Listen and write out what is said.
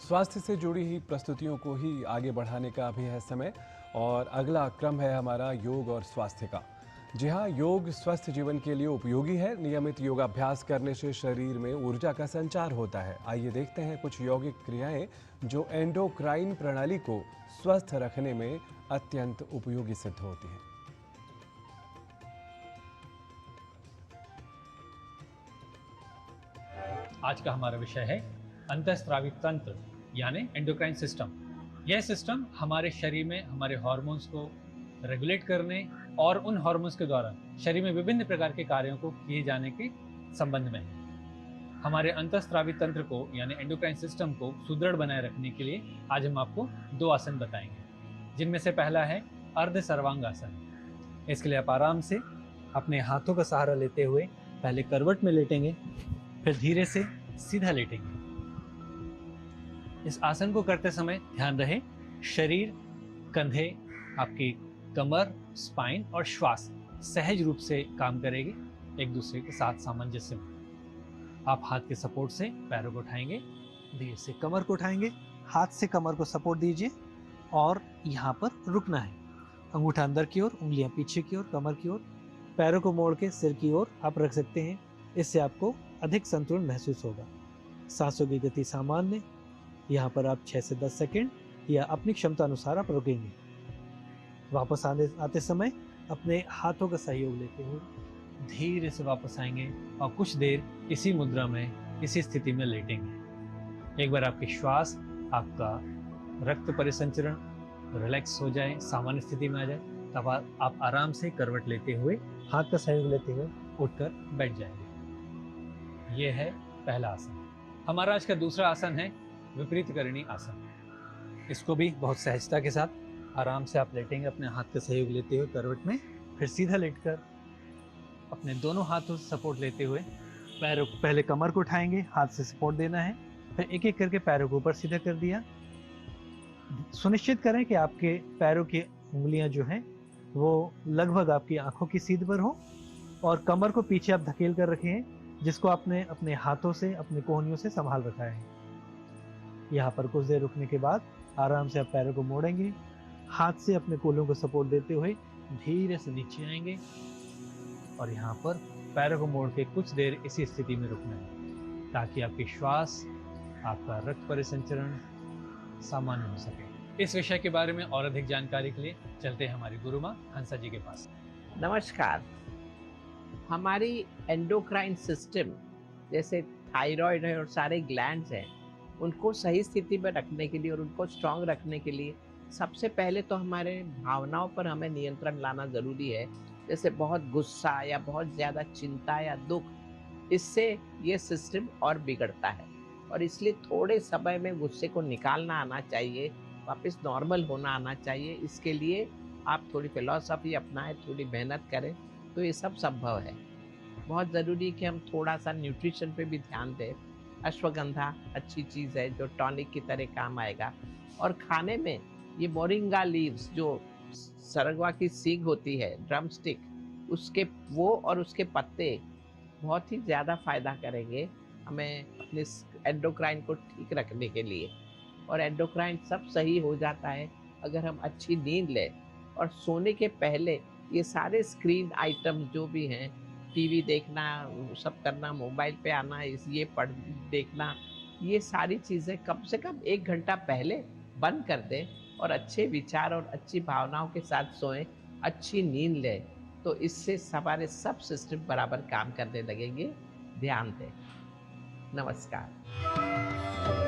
स्वास्थ्य से जुड़ी ही प्रस्तुतियों को ही आगे बढ़ाने का अभी है समय और अगला क्रम है हमारा योग और स्वास्थ्य का। जी हाँ, योग स्वस्थ जीवन के लिए उपयोगी है। नियमित योगाभ्यास करने से शरीर में ऊर्जा का संचार होता है। आइए देखते हैं कुछ यौगिक क्रियाएं जो एंडोक्राइन प्रणाली को स्वस्थ रखने में अत्यंत उपयोगी सिद्ध होती हैं। आज का हमारा विषय है अंतःस्रावी तंत्र यानी एंडोक्राइन सिस्टम। यह सिस्टम हमारे शरीर में हमारे हार्मोन्स को रेगुलेट करने और उन हार्मोन्स के द्वारा शरीर में विभिन्न प्रकार के कार्यों को किए जाने के संबंध में है। हमारे अंतःस्रावी तंत्र को यानी एंडोक्राइन सिस्टम को सुदृढ़ बनाए रखने के लिए आज हम आपको 2 आसन बताएंगे, जिनमें से पहला है अर्ध सर्वांग आसन। इसके लिए आप आराम से अपने हाथों का सहारा लेते हुए पहले करवट में लेटेंगे, फिर धीरे से सीधा लेटेंगे। इस आसन को करते समय ध्यान रहे शरीर, कंधे, आपकी कमर, स्पाइन और श्वास सहज रूप से काम करेंगे, एक दूसरे के साथ सामंजस्य में। आप हाथ के सपोर्ट से पैरों को उठाएंगे, धीरे से कमर को उठाएंगे, हाथ से कमर को सपोर्ट दीजिए और यहाँ पर रुकना है। अंगूठा अंदर की ओर, उंगलियां पीछे की ओर, कमर की ओर, पैरों को मोड़ के सिर की ओर आप रख सकते हैं। इससे आपको अधिक संतुलन महसूस होगा। सांसों की गति सामान्य। यहाँ पर आप 6 से 10 सेकंड या अपनी क्षमता अनुसार आप रुकेंगे। वापस आते समय अपने हाथों का सहयोग लेते हुए धीरे से वापस आएंगे और कुछ देर इसी मुद्रा में, इसी स्थिति में लेटेंगे। एक बार आपकी श्वास, आपका रक्त परिसंचरण रिलैक्स हो जाए, सामान्य स्थिति में आ जाए, तब आप आराम से करवट लेते हुए, हाथ का सहयोग लेते हुए उठकर बैठ जाएंगे। यह है पहला आसन। हमारा आज का दूसरा आसन है विपरीत करणीय आसन। इसको भी बहुत सहजता के साथ आराम से आप लेटेंगे, अपने हाथ का सहयोग लेते हुए करवट में, फिर सीधा लेटकर अपने दोनों हाथों से सपोर्ट लेते हुए पैरों को, पहले कमर को उठाएंगे, हाथ से सपोर्ट देना है, फिर एक एक करके पैरों को ऊपर सीधा कर दिया। सुनिश्चित करें कि आपके पैरों की उंगलियां जो हैं वो लगभग आपकी आंखों की सीध पर हो और कमर को पीछे आप धकेल कर रखे हैं, जिसको आपने अपने हाथों से, अपने कोहनियों से संभाल रखा है। यहाँ पर कुछ देर रुकने के बाद आराम से आप पैरों को मोड़ेंगे, हाथ से अपने कोहनियों को सपोर्ट देते हुए धीरे से नीचे आएंगे और यहाँ पर पैरों को मोड़ के कुछ देर इसी स्थिति में रुकना है, ताकि आपकी श्वास, आपका रक्त परिसंचरण सामान्य हो सके। इस विषय के बारे में और अधिक जानकारी के लिए चलते हैं हमारी गुरु माँ हंसा जी के पास। नमस्कार। हमारी एंडोक्राइन सिस्टम जैसे थायराइड है और सारे ग्लैंड्स हैं, उनको सही स्थिति में रखने के लिए और उनको स्ट्रांग रखने के लिए सबसे पहले तो हमारे भावनाओं पर हमें नियंत्रण लाना ज़रूरी है। जैसे बहुत गुस्सा या बहुत ज़्यादा चिंता या दुख, इससे ये सिस्टम और बिगड़ता है और इसलिए थोड़े समय में गुस्से को निकालना आना चाहिए, वापस नॉर्मल होना आना चाहिए। इसके लिए आप थोड़ी फिलॉसफी अपनाएं, थोड़ी मेहनत करें तो ये सब संभव है। बहुत ज़रूरी है कि हम थोड़ा सा न्यूट्रिशन पे भी ध्यान दें। अश्वगंधा अच्छी चीज़ है जो टॉनिक की तरह काम आएगा। और खाने में ये मोरिंगा लीव्स, जो सरगवा की सीग होती है, ड्रम स्टिक, उसके वो और उसके पत्ते बहुत ही ज़्यादा फायदा करेंगे हमें अपने एंडोक्राइन को ठीक रखने के लिए। और एंडोक्राइन सब सही हो जाता है अगर हम अच्छी नींद लें और सोने के पहले ये सारे स्क्रीन आइटम्स जो भी हैं, टीवी देखना, सब करना, मोबाइल पे आना, ये पढ़ देखना, ये सारी चीज़ें कम से कम 1 घंटा पहले बंद कर दें और अच्छे विचार और अच्छी भावनाओं के साथ सोएं, अच्छी नींद लें, तो इससे हमारे सब सिस्टम बराबर काम करने लगेंगे। ध्यान दें। नमस्कार।